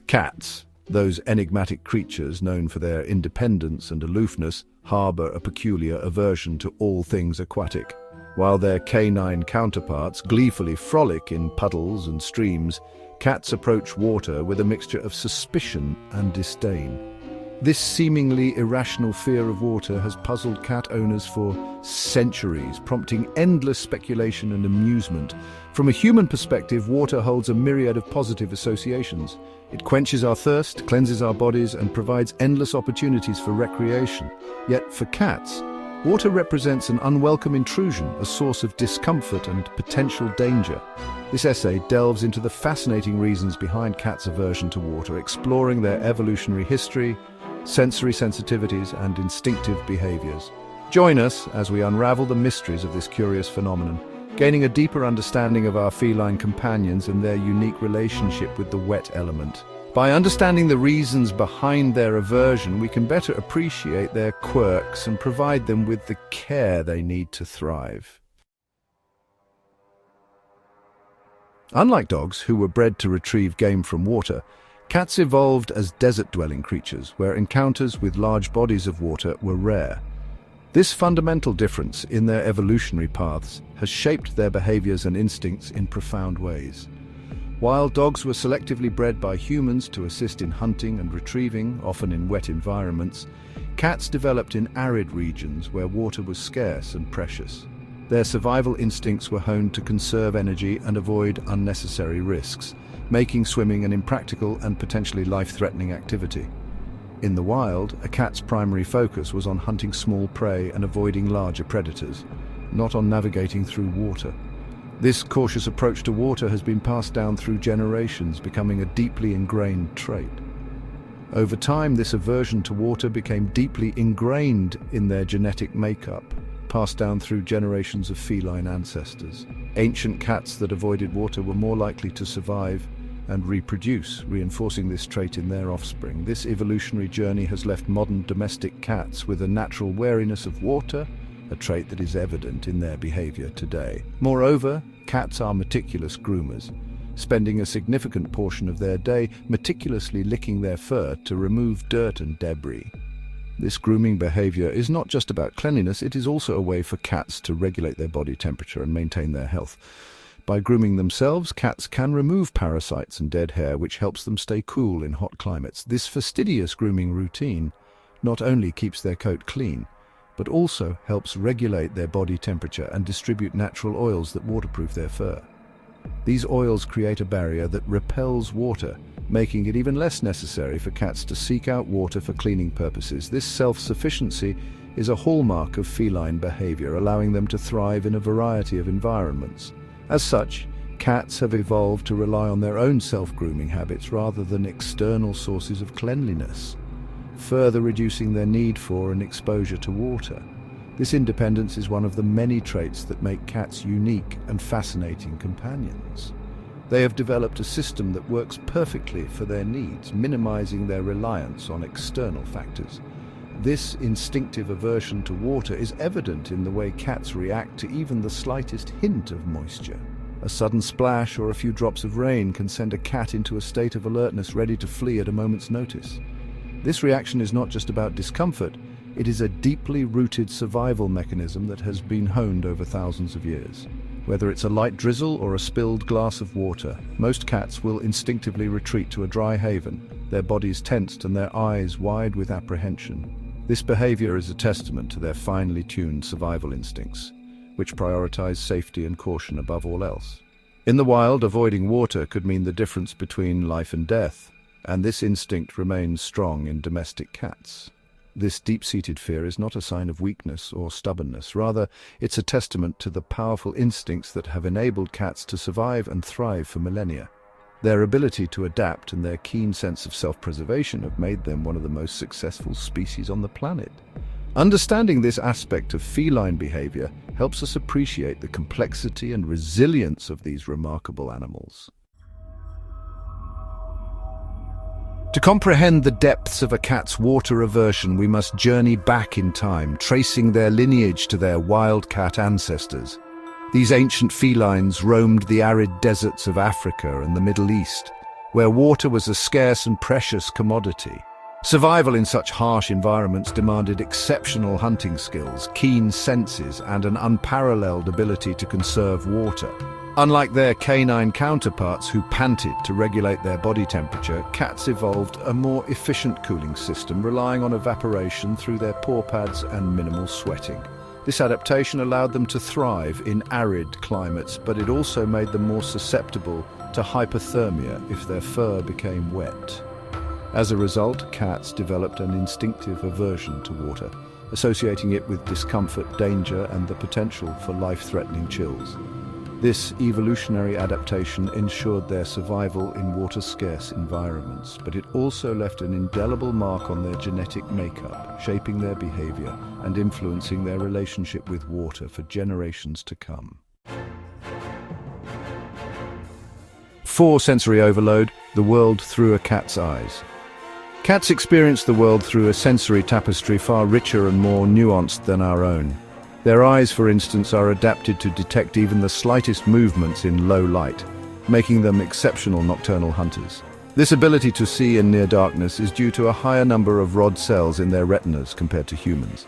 Cats, those enigmatic creatures known for their independence and aloofness, harbor a peculiar aversion to all things aquatic. While their canine counterparts gleefully frolic in puddles and streams, cats approach water with a mixture of suspicion and disdain. This seemingly irrational fear of water has puzzled cat owners for centuries, prompting endless speculation and amusement. From a human perspective, water holds a myriad of positive associations. It quenches our thirst, cleanses our bodies, and provides endless opportunities for recreation. Yet for cats, water represents an unwelcome intrusion, a source of discomfort and potential danger. This essay delves into the fascinating reasons behind cats' aversion to water, exploring their evolutionary history, sensory sensitivities, and instinctive behaviors. Join us as we unravel the mysteries of this curious phenomenon, gaining a deeper understanding of our feline companions and their unique relationship with the wet element. By understanding the reasons behind their aversion, we can better appreciate their quirks and provide them with the care they need to thrive. Unlike dogs, who were bred to retrieve game from water, cats evolved as desert-dwelling creatures, where encounters with large bodies of water were rare. This fundamental difference in their evolutionary paths has shaped their behaviors and instincts in profound ways. While dogs were selectively bred by humans to assist in hunting and retrieving, often in wet environments, cats developed in arid regions where water was scarce and precious. Their survival instincts were honed to conserve energy and avoid unnecessary risks, making swimming an impractical and potentially life-threatening activity. In the wild, a cat's primary focus was on hunting small prey and avoiding larger predators, not on navigating through water. This cautious approach to water has been passed down through generations, becoming a deeply ingrained trait. Over time, this aversion to water became deeply ingrained in their genetic makeup, passed down through generations of feline ancestors. Ancient cats that avoided water were more likely to survive and reproduce, reinforcing this trait in their offspring. This evolutionary journey has left modern domestic cats with a natural wariness of water, a trait that is evident in their behavior today. Moreover, cats are meticulous groomers, spending a significant portion of their day meticulously licking their fur to remove dirt and debris. This grooming behavior is not just about cleanliness, it is also a way for cats to regulate their body temperature and maintain their health. By grooming themselves, cats can remove parasites and dead hair, which helps them stay cool in hot climates. This fastidious grooming routine not only keeps their coat clean, but also helps regulate their body temperature and distribute natural oils that waterproof their fur. These oils create a barrier that repels water, making it even less necessary for cats to seek out water for cleaning purposes. This self-sufficiency is a hallmark of feline behavior, allowing them to thrive in a variety of environments. As such, cats have evolved to rely on their own self-grooming habits rather than external sources of cleanliness, further reducing their need for and exposure to water. This independence is one of the many traits that make cats unique and fascinating companions. They have developed a system that works perfectly for their needs, minimizing their reliance on external factors. This instinctive aversion to water is evident in the way cats react to even the slightest hint of moisture. A sudden splash or a few drops of rain can send a cat into a state of alertness, ready to flee at a moment's notice. This reaction is not just about discomfort, it is a deeply rooted survival mechanism that has been honed over thousands of years. Whether it's a light drizzle or a spilled glass of water, most cats will instinctively retreat to a dry haven, their bodies tensed and their eyes wide with apprehension. This behavior is a testament to their finely tuned survival instincts, which prioritize safety and caution above all else. In the wild, avoiding water could mean the difference between life and death, and this instinct remains strong in domestic cats. This deep-seated fear is not a sign of weakness or stubbornness. Rather, it's a testament to the powerful instincts that have enabled cats to survive and thrive for millennia. Their ability to adapt and their keen sense of self-preservation have made them one of the most successful species on the planet. Understanding this aspect of feline behavior helps us appreciate the complexity and resilience of these remarkable animals. To comprehend the depths of a cat's water aversion, we must journey back in time, tracing their lineage to their wildcat ancestors. These ancient felines roamed the arid deserts of Africa and the Middle East, where water was a scarce and precious commodity. Survival in such harsh environments demanded exceptional hunting skills, keen senses, and an unparalleled ability to conserve water. Unlike their canine counterparts who panted to regulate their body temperature, cats evolved a more efficient cooling system, relying on evaporation through their paw pads and minimal sweating. This adaptation allowed them to thrive in arid climates, but it also made them more susceptible to hypothermia if their fur became wet. As a result, cats developed an instinctive aversion to water, associating it with discomfort, danger, and the potential for life-threatening chills. This evolutionary adaptation ensured their survival in water-scarce environments, but it also left an indelible mark on their genetic makeup, shaping their behavior and influencing their relationship with water for generations to come. 4. Sensory overload, the world through a cat's eyes. Cats experience the world through a sensory tapestry far richer and more nuanced than our own. Their eyes, for instance, are adapted to detect even the slightest movements in low light, making them exceptional nocturnal hunters. This ability to see in near darkness is due to a higher number of rod cells in their retinas compared to humans.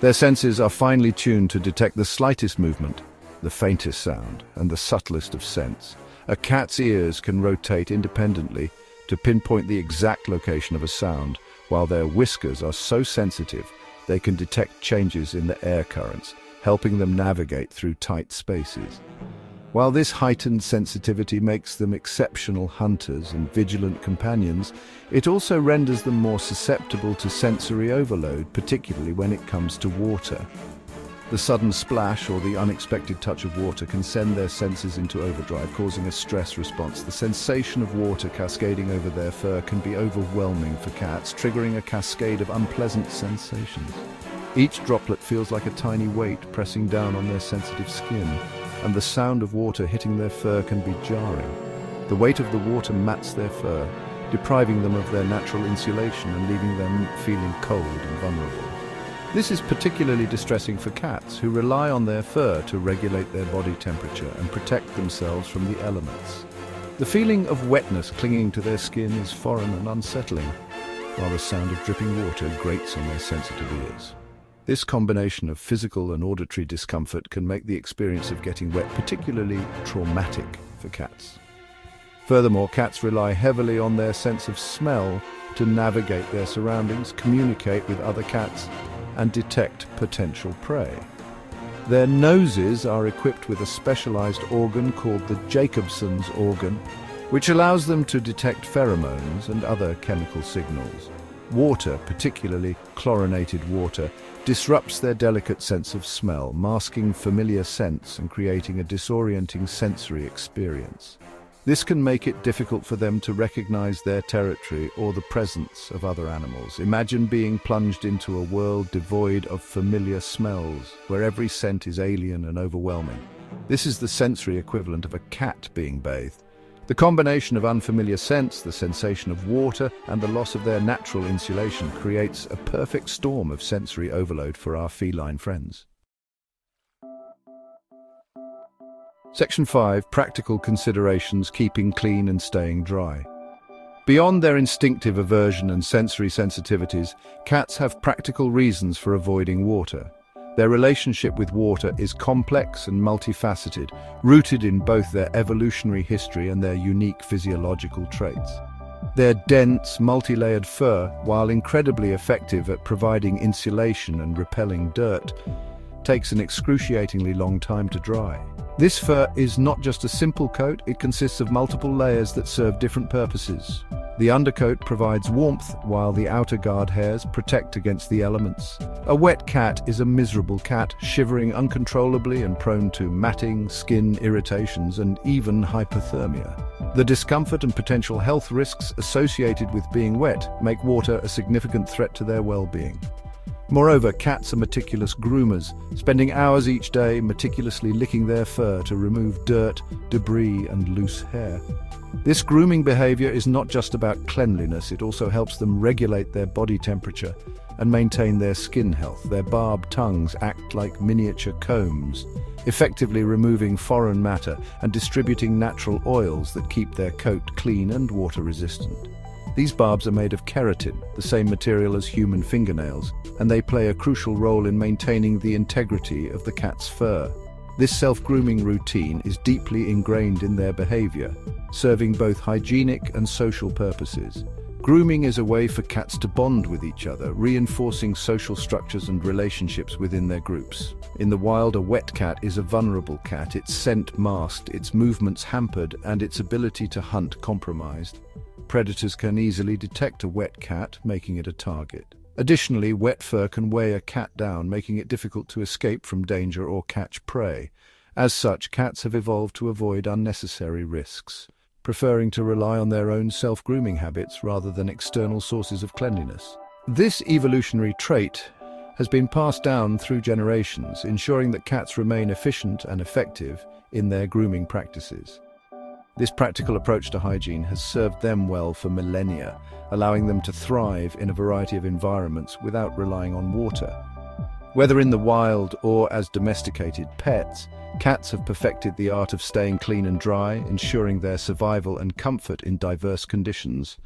Their senses are finely tuned to detect the slightest movement, the faintest sound, and the subtlest of scents. A cat's ears can rotate independently to pinpoint the exact location of a sound, while their whiskers are so sensitive they can detect changes in the air currents, helping them navigate through tight spaces. While this heightened sensitivity makes them exceptional hunters and vigilant companions, it also renders them more susceptible to sensory overload, particularly when it comes to water. The sudden splash or the unexpected touch of water can send their senses into overdrive, causing a stress response. The sensation of water cascading over their fur can be overwhelming for cats, triggering a cascade of unpleasant sensations. Each droplet feels like a tiny weight pressing down on their sensitive skin, and the sound of water hitting their fur can be jarring. The weight of the water mats their fur, depriving them of their natural insulation and leaving them feeling cold and vulnerable. This is particularly distressing for cats, who rely on their fur to regulate their body temperature and protect themselves from the elements. The feeling of wetness clinging to their skin is foreign and unsettling, while the sound of dripping water grates on their sensitive ears. This combination of physical and auditory discomfort can make the experience of getting wet particularly traumatic for cats. Furthermore, cats rely heavily on their sense of smell to navigate their surroundings, communicate with other cats, and detect potential prey. Their noses are equipped with a specialized organ called the Jacobson's organ, which allows them to detect pheromones and other chemical signals. Water, particularly chlorinated water, disrupts their delicate sense of smell, masking familiar scents and creating a disorienting sensory experience. This can make it difficult for them to recognize their territory or the presence of other animals. Imagine being plunged into a world devoid of familiar smells, where every scent is alien and overwhelming. This is the sensory equivalent of a cat being bathed. The combination of unfamiliar scents, the sensation of water, and the loss of their natural insulation creates a perfect storm of sensory overload for our feline friends. Section 5. Practical considerations keeping clean and staying dry. Beyond their instinctive aversion and sensory sensitivities, cats have practical reasons for avoiding water. Their relationship with water is complex and multifaceted, rooted in both their evolutionary history and their unique physiological traits. Their dense, multi-layered fur, while incredibly effective at providing insulation and repelling dirt, takes an excruciatingly long time to dry. This fur is not just a simple coat, it consists of multiple layers that serve different purposes. The undercoat provides warmth, while the outer guard hairs protect against the elements. A wet cat is a miserable cat, shivering uncontrollably and prone to matting, skin irritations, and even hypothermia. The discomfort and potential health risks associated with being wet make water a significant threat to their well-being. Moreover, cats are meticulous groomers, spending hours each day meticulously licking their fur to remove dirt, debris, and loose hair. This grooming behavior is not just about cleanliness, it also helps them regulate their body temperature and maintain their skin health. Their barbed tongues act like miniature combs, effectively removing foreign matter and distributing natural oils that keep their coat clean and water-resistant. These barbs are made of keratin, the same material as human fingernails, and they play a crucial role in maintaining the integrity of the cat's fur. This self-grooming routine is deeply ingrained in their behavior, serving both hygienic and social purposes. Grooming is a way for cats to bond with each other, reinforcing social structures and relationships within their groups. In the wild, a wet cat is a vulnerable cat, its scent masked, its movements hampered, and its ability to hunt compromised. Predators can easily detect a wet cat, making it a target. Additionally, wet fur can weigh a cat down, making it difficult to escape from danger or catch prey. As such, cats have evolved to avoid unnecessary risks, preferring to rely on their own self-grooming habits rather than external sources of cleanliness. This evolutionary trait has been passed down through generations, ensuring that cats remain efficient and effective in their grooming practices. This practical approach to hygiene has served them well for millennia, allowing them to thrive in a variety of environments without relying on water. Whether in the wild or as domesticated pets, cats have perfected the art of staying clean and dry, ensuring their survival and comfort in diverse conditions.